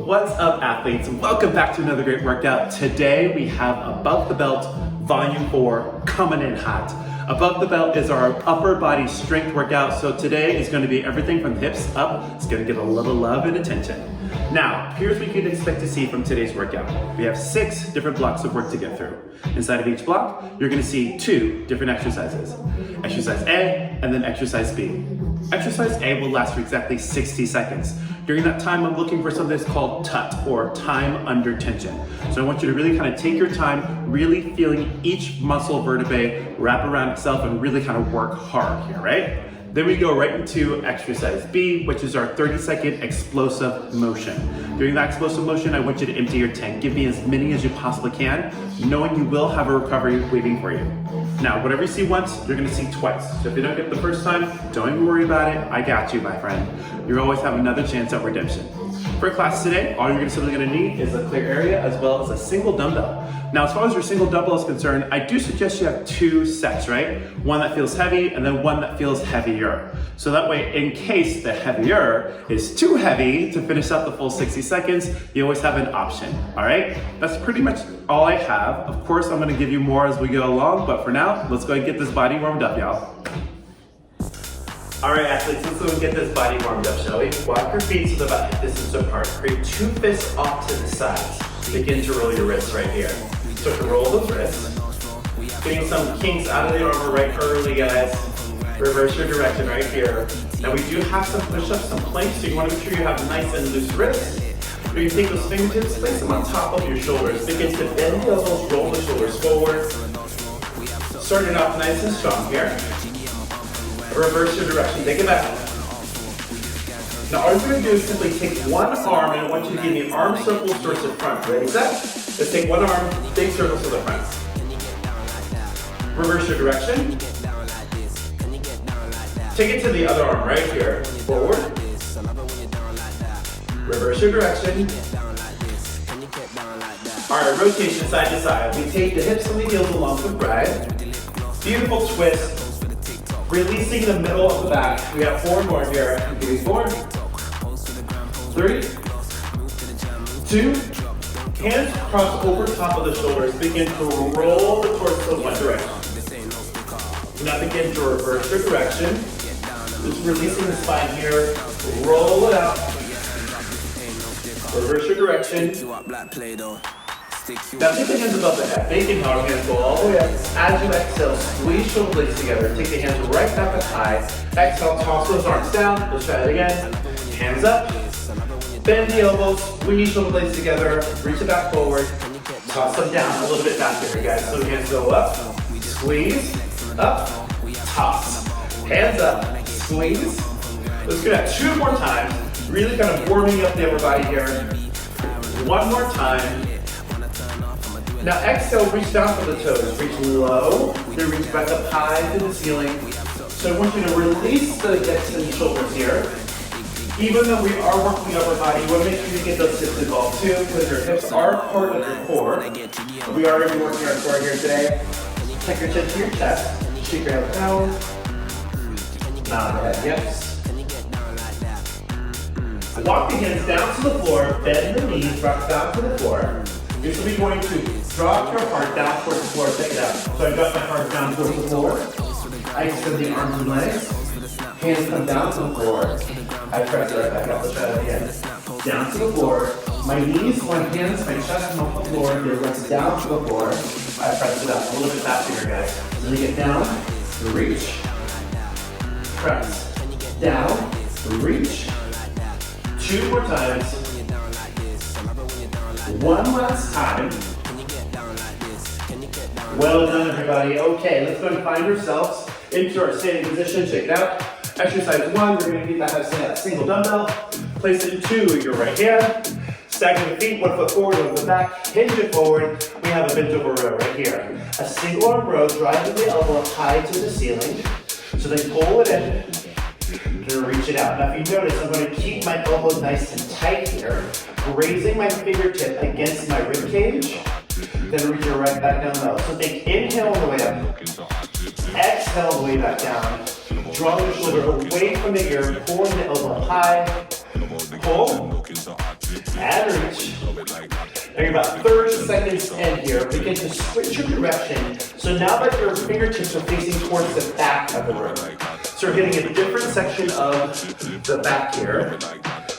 What's up, athletes? Welcome back to another great workout. Today we have Above the Belt Volume 4 coming in hot. Above the Belt is our upper body strength workout, so today is going to be everything from the hips up. It's going to get a little love and attention. Now, here's what you can expect to see from today's workout. We have 6 different blocks of work to get through. Inside of each block, you're going to see 2 different exercises. Exercise A and then exercise B. Exercise A will last for exactly 60 seconds. During that time, I'm looking for something that's called TUT, or time under tension. So I want you to really kind of take your time, really feeling each muscle vertebrae wrap around itself and really kind of work hard here, right? Then we go right into exercise B, which is our 30-second explosive motion. During that explosive motion, I want you to empty your tank. Give me as many as you possibly can, knowing you will have a recovery waiting for you. Now, whatever you see once, you're gonna see twice. So if you don't get the first time, don't even worry about it. I got you, my friend. You always have another chance at redemption. For class today, all you're simply gonna need is a clear area as well as a single dumbbell. Now, as far as your single dumbbell is concerned, I do suggest you have 2 sets, right? One that feels heavy and then one that feels heavier. So that way, in case the heavier is too heavy to finish out the full 60 seconds, you always have an option, all right? That's pretty much all I have. Of course, I'm gonna give you more as we go along, but for now, let's go and get this body warmed up, y'all. All right, athletes, let's go and get this body warmed up, shall we? Walk your feet so they're about hip distance apart. Create 2 fists off to the sides. Begin to roll your wrists right here. So to roll those wrists, getting some kinks out of the armor right early, guys. Reverse your direction right here. Now we do have some push-ups, some planks, so you want to make sure you have nice and loose wrists. You can take those fingertips, place them on top of your shoulders. Begin to bend the elbows, roll the shoulders forward. Starting off nice and strong here. Reverse your direction, take it back. Now all you're going to do is simply take one arm, and I want you to give me arm circles towards the front. Ready, set? Let's take one arm, big circles to the front. Reverse your direction. Take it to the other arm right here. Forward. Reverse your direction. Alright, rotation side to side. We take the hips and the heels along the right. Beautiful twist. Releasing the middle of the back. We have 4 more here. Give me 4. 3, 2, hands cross over top of the shoulders. Begin to roll the torso one direction. Now begin to reverse your direction. Just releasing the spine here. Roll it out. Reverse your direction. Now take the hands above the head. Making how our hands go all the way up. As you exhale, squeeze shoulder blades together. Take the hands right back up high. Exhale, toss those arms down. Let's try it again. Hands up. Bend the elbows, squeeze shoulder blades together, reach it back forward, toss them down a little bit faster, guys. So hands go up, squeeze, up, toss. Hands up, squeeze. Let's do that 2 more times. Really kind of warming up the upper body here. 1 more time. Now exhale, reach down for the toes. Reach low, then reach back up high to the ceiling. So I want you to release the hips and shoulders here. Even though we are working upper body, you want to make sure you get those hips involved too, because your hips are part of your core. We are going to be working our core here today. Take your chin to your chest, shake your head down, nod the head, yes. Walk the hands down to the floor, bend the knees, rock down to the floor. You're simply going to drop your heart down towards the floor, take it out. So I got my heart down towards the floor. I extend the arms and legs. Hands come down to the floor. I press it right back up. Let's try that again. Down to the floor. My knees, my hands, my chest come off the floor. Your legs down to the floor. I press it up. A little bit faster here, guys. Then you get down, reach, press, down, reach. 2 more times. 1 last time. Well done, everybody. Okay, let's go and find ourselves into our standing position. Check it out. Exercise 1, we're going to need that single dumbbell. Place it into your right hand. Stagger the feet, 1 foot forward, 1 foot back. Hinge it forward. We have a bent over row right here. A single arm row, driving the elbow high to the ceiling. So then pull it in to reach it out. Now if you notice, I'm going to keep my elbow nice and tight here. Raising my fingertip against my rib cage. Then reach it right back down low. So think inhale on the way up. Exhale on the way back down. Draw the shoulder away from the ear, pulling the elbow high. Pull. And Now you're about 30 seconds in here. Begin to switch your direction. So now that your fingertips are facing towards the back of the room. So we're hitting a different section of the back here.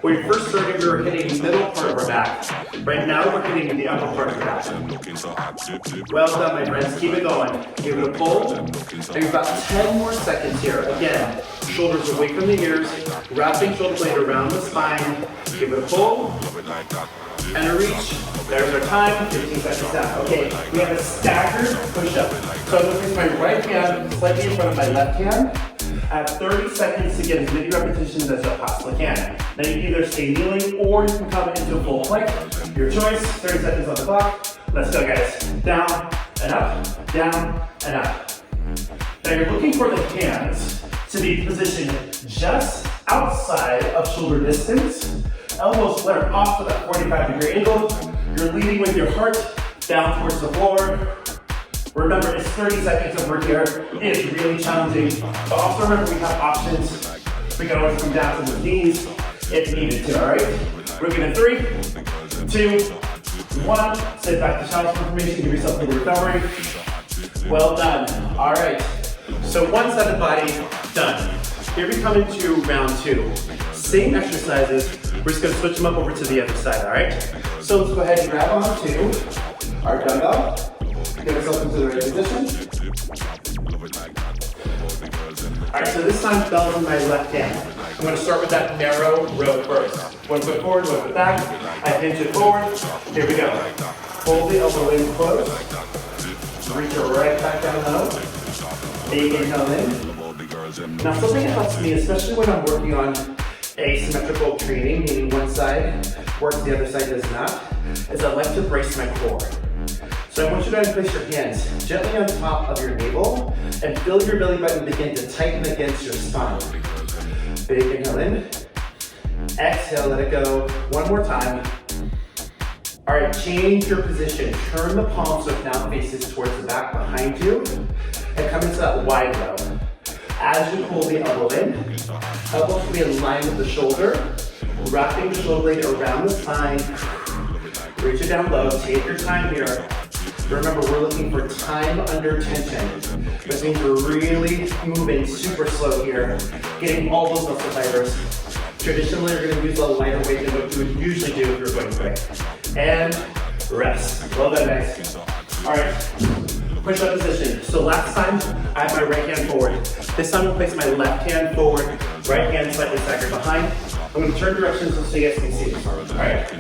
When you first started, we were hitting the middle part of our back. Right now, we're hitting the upper part of the back. Well done, my friends. Keep it going. Give it a pull. And you've about 10 more seconds here. Again, shoulders away from the ears, wrapping shoulder blade around the spine. Give it a pull. And a reach. There's our time. 15 seconds down. Okay, we have a staggered push-up. So I'm going to place my right hand slightly in front of my left hand. I have 30 seconds to get as many repetitions as I possibly can. Now you can either stay kneeling or you can come into a full plank. Your choice, 30 seconds on the clock. Let's go, guys. Down and up, down and up. Now you're looking for the hands to be positioned just outside of shoulder distance. Elbows flare off to that 45-degree angle. You're leading with your heart down towards the floor. Remember, it's 30 seconds over here. It is really challenging. But also remember, we have options. We can always come down to the knees if needed to, all right? We're going to 3, 2, 1. Sit back to challenge formation. Give yourself a little recovery. Well done. All right. So one side of the body, done. Here we come into round 2. Same exercises. We're just going to switch them up over to the other side, all right? So let's go ahead and grab onto our dumbbell. Get ourselves into the right position. All right, so this time bell's in my left hand. I'm going to start with that narrow row first. 1 foot forward, 1 foot back. I hinge it forward. Here we go. Hold the elbow in close. Reach it right back down low. Big inhale in. Now something that helps me, especially when I'm working on asymmetrical training, meaning one side works, the other side does not, is I like to brace my core. So I want you to place your hands gently on top of your navel and feel your belly button begin to tighten against your spine. Big inhale in. Exhale, let it go. One more time. All right, change your position. Turn the palm so it now faces towards the back behind you and come into that wide row. As you pull the elbow in, elbow should be in line with the shoulder, wrapping the shoulder blade around the spine. Reach it down low. Take your time here. Remember, we're looking for time under tension. That means we're really moving super slow here, getting all those muscle fibers. Traditionally, you're going to use a lighter weight than what you would usually do if you're going quick. And rest. Well done, guys. All right, push-up position. So last time, I had my right hand forward. This time, I'll place my left hand forward, right hand slightly staggered behind. I'm going to turn directions so you guys can see this. All right,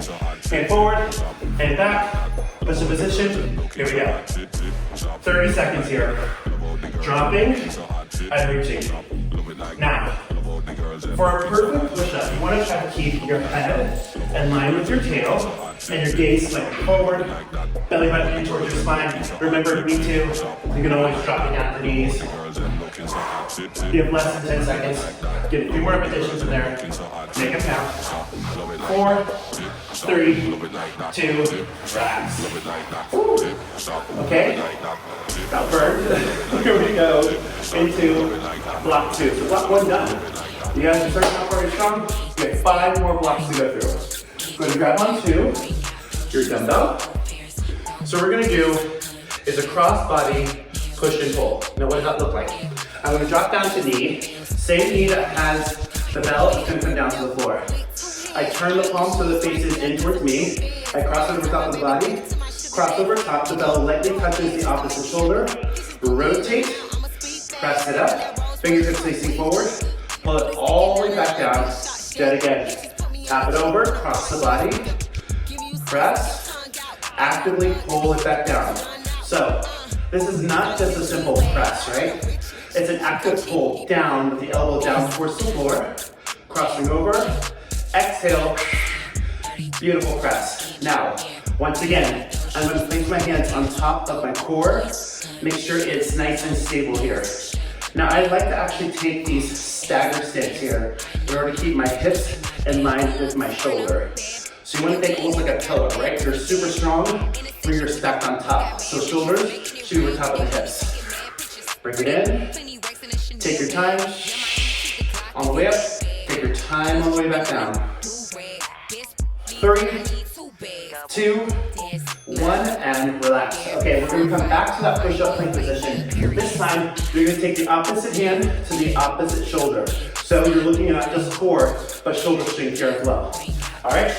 hand forward, hand back. Push the position. Here we go. 30 seconds here. Dropping and reaching. Now, for a perfect push-up, you want to try to keep your head in line with your tail and your gaze slightly forward. Belly button in towards your spine. Remember, me too. You can always drop it down to the knees. You have less than 10 seconds. Get a few more repetitions in there. Make them count. 4, 3, 2, relax. Okay? Got burned. Here we go into block 2. So block 1 done. You guys are starting out very strong. You have 5 more blocks to go through. Go ahead and grab onto your dumbbell. So what we're going to do is a cross body push and pull. Now what does that look like? I'm going to drop down to knee. Same knee that has the bell is going to come down to the floor. I turn the palm so the face is in towards me. I cross over top of the body. Cross over top, the bell lightly touches the opposite shoulder. Rotate, press it up. Fingertips facing forward. Pull it all the way back down. Dead again. Tap it over, cross the body. Press. Actively pull it back down. So, this is not just a simple press, right? It's an active pull down with the elbow down towards the floor. Crossing over. Exhale. Beautiful press. Now, once again, I'm going to place my hands on top of my core. Make sure it's nice and stable here. Now, I'd like to actually take these stagger sticks here in order to keep my hips in line with my shoulder. So you want to think almost like a pillow, right? You're super strong when you're stacked on top. So shoulders should be over top of the hips. Bring it in. Take your time. On the way up. Take your time on the way back down. 3, 2, one, and relax. Okay, we're gonna come back to that push-up plank position. This time, you're gonna take the opposite hand to the opposite shoulder. So you're looking at not just core, but shoulder strength here as well. All right,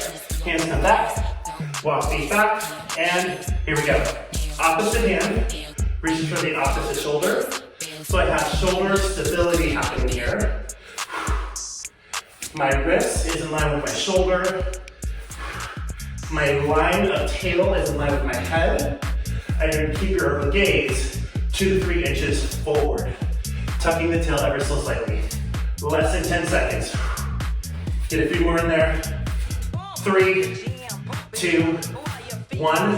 hands come back, walk feet back, and here we go. Opposite hand, reaches for the opposite shoulder. So I have shoulder stability happening here. My wrist is in line with my shoulder. My line of tail is in line with my head. And you're gonna keep your gaze 2 to 3 inches forward. Tucking the tail ever so slightly. Less than 10 seconds. Get a few more in there. 3, 2, 1,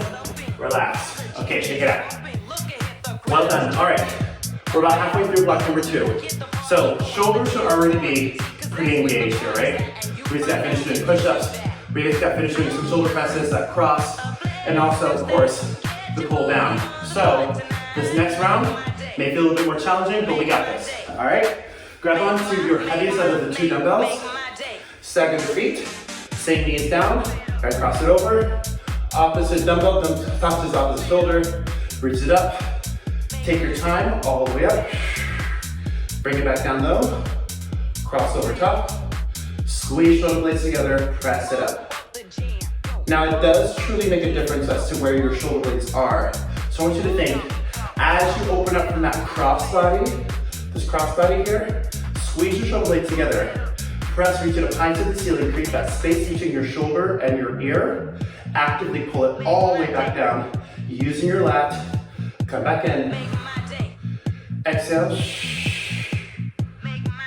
relax. Okay, shake it out. Well done, all right. We're about halfway through block number 2. So shoulders should already be pretty engaged here, right? We just got finished doing push-ups. We just got finished doing some shoulder presses, that cross, and also, of course, the pull down. So this next round may feel a little bit more challenging, but we got this, all right? Grab onto your heaviest out of the 2 dumbbells. Stagger the feet. Same knees down. All right, cross it over. Opposite dumbbell, touches opposite shoulder. Reach it up. Take your time all the way up. Bring it back down low. Cross over top. Squeeze shoulder blades together. Press it up. Now it does truly make a difference as to where your shoulder blades are. So I want you to think, as you open up from that crossbody, this crossbody here, squeeze your shoulder blades together. Press, reach it up high to the ceiling, create that space between your shoulder and your ear. Actively pull it all the way back down, using your lat. Come back in. Exhale.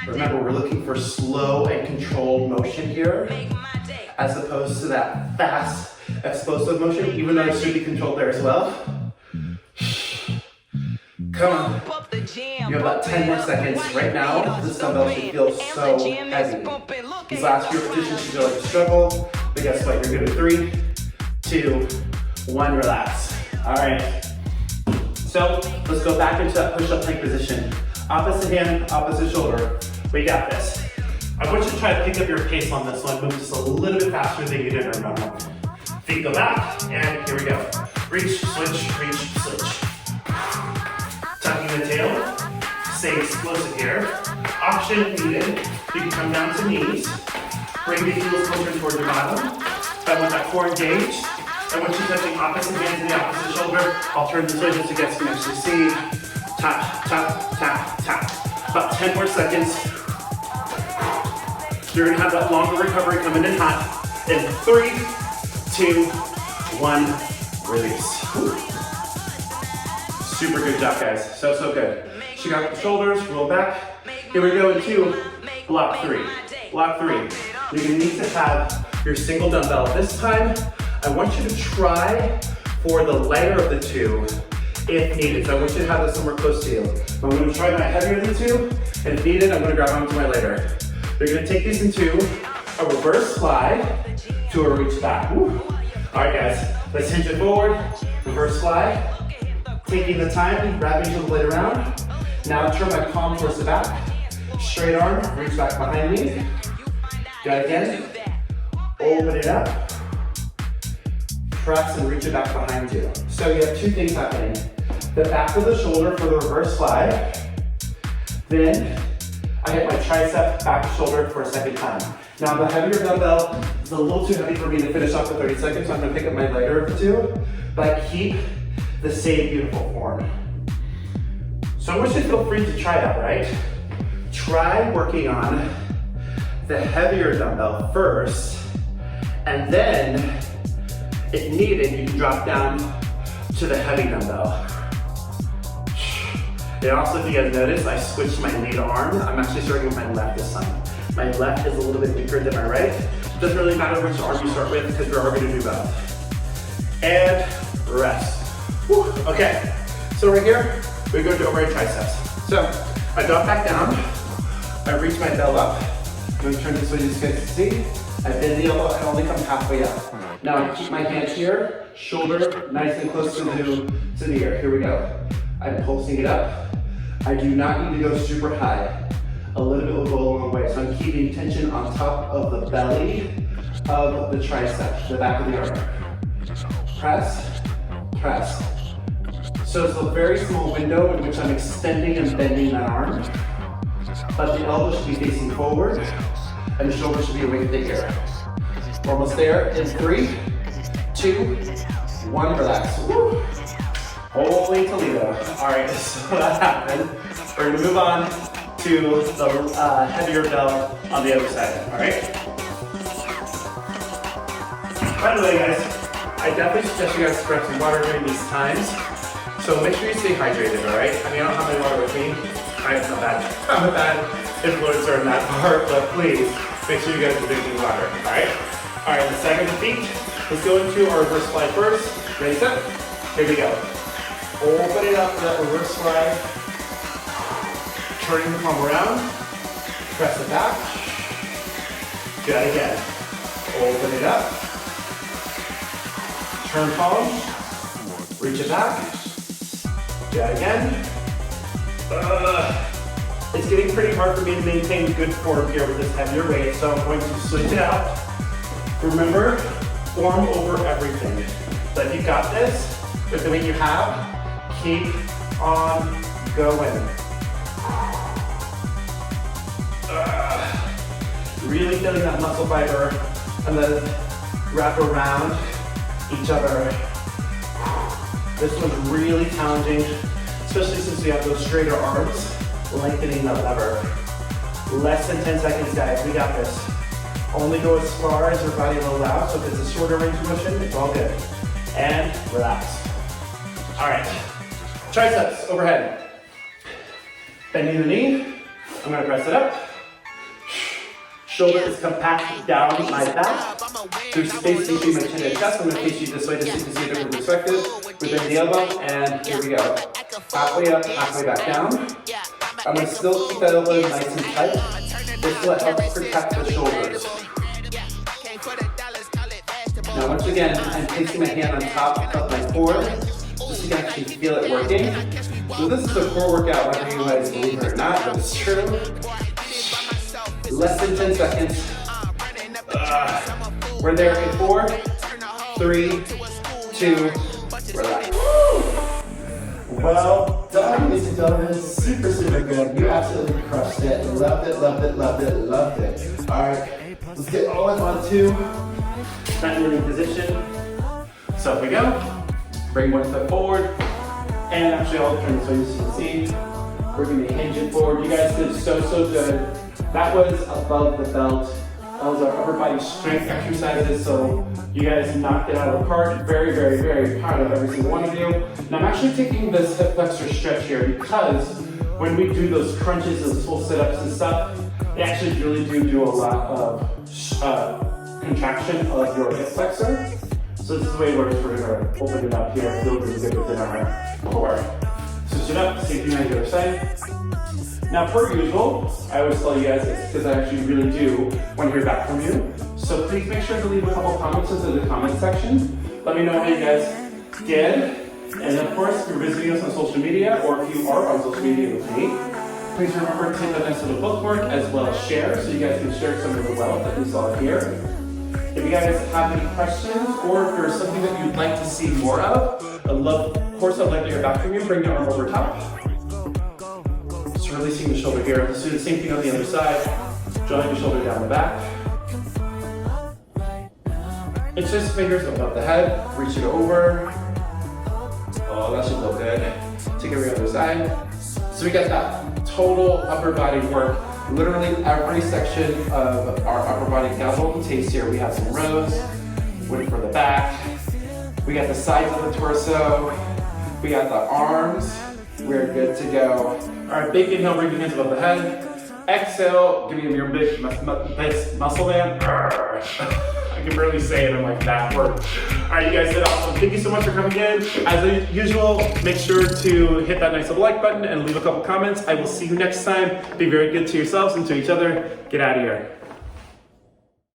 Remember, we're looking for slow and controlled motion here, as opposed to that fast, explosive motion, even though it should be controlled there as well. Come on. You have about 10 more seconds. Right now, this dumbbell should feel so heavy. These last few repetitions should feel like a struggle, but guess what? You're good at 3, 2, 1, relax. All right. So let's go back into that push-up plank position. Opposite hand, opposite shoulder. We got this. I want you to try to pick up your pace on this one. Move just a little bit faster than you did in round 1. Feet go back, and here we go. Reach, switch, reach, switch. Tucking the tail. Stay explosive here. Option needed. You can come down to knees. Bring the heels closer towards your bottom. I want that core engaged. I want you touching opposite hand to the opposite shoulder. I'll turn this way just so you guys can actually see. Tap, tap, tap, tap. About 10 more seconds. You're gonna have that longer recovery coming in hot. In 3, 2, 1, release. Super good job, guys. So good. Shake out the shoulders, roll back. Here we go into block 3. Block 3. You're gonna need to have your single dumbbell. This time, I want you to try for the lighter of the 2 if needed. So I want you to have this somewhere close to you. I'm gonna try my heavier of the 2, and if needed, I'm gonna grab onto my lighter. You're gonna take these into a reverse slide to a reach back. Woo. All right, guys, let's hinge it forward, reverse slide. Taking the time, wrapping your blade around. Now turn my palm towards the back. Straight arm, reach back behind me. Got it again. Open it up. Press and reach it back behind you. So you have 2 things happening. The back of the shoulder for the reverse slide. Then I hit my tricep, back shoulder for a second time. Now the heavier dumbbell is a little too heavy for me to finish off the 30 seconds, so I'm gonna pick up my lighter of the 2, but I keep the same beautiful form. So I want you to feel free to try that, right? Try working on the heavier dumbbell first, and then, if needed, you can drop down to the heavy dumbbell. And also, if you guys notice, I switched my lead arm. I'm actually starting with my left this time. My left is a little bit weaker than my right. Doesn't really matter which arm you start with because we're already gonna do both. And rest. Whew. Okay, so right here, we go to overhead triceps. So I drop back down, I reach my bell up. I'm gonna turn this way just so you guys can see. I bend the elbow and only come halfway up. Now I keep my hands here, shoulder nice and close to the ear. Here we go. I'm pulsing it up. I do not need to go super high. A little bit will go a long way. So I'm keeping tension on top of the belly of the tricep, the back of the arm. press, press. So it's a very small window in which I'm extending and bending that arm, but the elbow should be facing forward and the shoulder should be away from the ear. We're almost there in 3, 2, 1, relax. Woo. Holy Toledo. All right, so that happened. We're gonna move on to the heavier belt on the other side, all right? By the way, guys, I definitely suggest you guys grab some water during these times. So make sure you stay hydrated, all right? I mean, I don't have my water with me. I'm a bad influencer in that part, but please make sure you guys are drinking water, all right? All right, let's stagger the feet. Let's go into our reverse slide first. Ready, set? Here we go. Open it up for that reverse slide. Turning the palm around. Press it back. Do that again. Open it up. Turn palm. Reach it back. Do that again. It's getting pretty hard for me to maintain good form here with this heavier weight, so I'm going to switch it out. Remember, form over everything. But if you got this, with the weight you have, keep on going. Really feeling that muscle fiber and then wrap around each other. This one's really challenging, especially since we have those straighter arms, lengthening the lever. Less than 10 seconds, guys, we got this. Only go as far as your body will allow, so if it's a shorter range of motion, it's all good. And relax. All right, triceps overhead. Bending the knee, I'm gonna press it up. Shoulder is compact down my back. There's space between my chin and chest. I'm gonna face you this way just so you can see a different perspective. We bend the elbow, and here we go. Halfway up, halfway back down. I'm gonna still keep that elbow nice and tight. This will help protect the shoulders. Now once again, I'm placing my hand on top of my core, just so you can actually feel it working. So this is a core workout, whether you guys believe it or not, but it's true. Less than 10 seconds. We're there in 4, 3, 2, relax. Well done, ladies and gentlemen. Super, super good. You absolutely crushed it. Loved it, loved it, loved it, loved it. All right, let's get all in on 2. Mat kneeling position. So if we go, bring one foot forward, and actually I'll turn this way so you can see. We're gonna be hinging forward. You guys did so, so good. That was above the belt. That was our upper body strength exercises, so you guys knocked it out of the park. Very, very, very proud of every single one of you. Now I'm actually taking this hip flexor stretch here because when we do those crunches, those full sit-ups and stuff, they actually really do a lot of contraction of your hip flexor. So this is the way it works. We're gonna open it up here, feel really good within our core. Switch it up, same thing on the other side. Now, per usual, I always tell you guys this because I actually really do want to hear back from you. So please make sure to leave a couple comments into the comment section. Let me know how you guys did. And of course, if you're visiting us on social media or if you are on social media with me, please remember to hit that nice little bookmark as well as share so you guys can share some of the wealth that we saw here. If you guys have any questions or if there's something that you'd like to see more of, I'd like to hear back from you. Bring your arm over top. Releasing the shoulder here. Let's do the same thing on the other side. Drawing the shoulder down the back. Interlace fingers above the head. Reach it over. Oh, that should feel good. Take every other side. So we got that total upper body work. Literally every section of our upper body double taste here. We have some rows. Went for the back. We got the sides of the torso. We got the arms. We're good to go. All right, big inhale, bring your hands above the head. Exhale, give me your big muscle man. I can barely say it, I'm like, that worked. All right, you guys did awesome. Thank you so much for coming in. As usual, make sure to hit that nice little like button and leave a couple comments. I will see you next time. Be very good to yourselves and to each other. Get out of here.